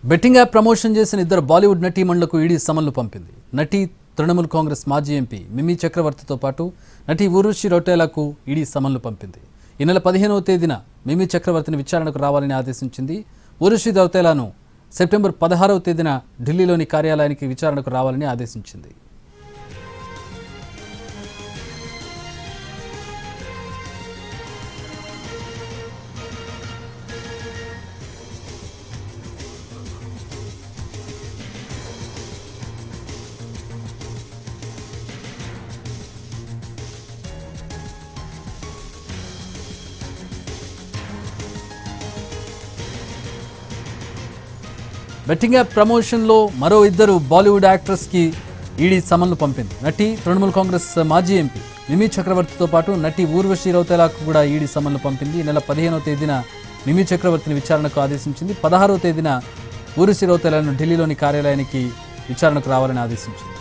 Betting app promotion చేసిన ఇద్దరు Bollywood నటీమణులకు ED సమన్లు పంపింది. నటి తృణమూల్ కాంగ్రెస్ మాజీ ఎంపీ మిమీ చక్రవర్తితో పాటు నటి ఊర్వశి రౌటేలాకు ఈడీ సమన్లు పంపింది. ఈ నెల 15వ తేదీన మిమీ చక్రవర్తిని విచారణకు రావాలని ఆదేశించింది. ఊర్వశి రౌటేలాను సెప్టెంబర్ 16వ తేదీన ఢిల్లీలోని కార్యాలయానికి విచారణకు రావాలని ఆదేశించింది. బెట్టింగ్ యాప్ ప్రమోషన్లో మరో ఇద్దరు బాలీవుడ్ యాక్ట్రెస్కి ఈడీ సమన్లు పంపింది. నటి తృణమూల్ కాంగ్రెస్ మాజీ ఎంపీ మిమీ చక్రవర్తితో పాటు నటి ఊర్వశి రౌతేలాకు కూడా ఈడీ సమన్లు పంపింది. ఈ నెల 15వ తేదీన మిమీ చక్రవర్తిని విచారణకు ఆదేశించింది. 16వ తేదీన ఊర్వశి రౌతేలాను ఢిల్లీలోని కార్యాలయానికి విచారణకు రావాలని ఆదేశించింది.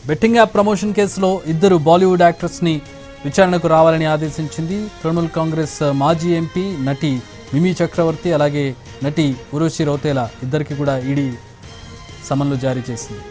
బెట్టింగ్ యాప్ ప్రమోషన్ కేసులో ఇద్దరు బాలీవుడ్ యాక్ట్రెస్ని విచారణకు రావాలని ఆదేశించింది. తృణమూల్ కాంగ్రెస్ మాజీ ఎంపీ నటి మిమీ చక్రవర్తి అలాగే నటి ఊర్వశి రౌతేలా ఇద్దరికి కూడా ఈడీ సమన్లు జారీ చేసింది.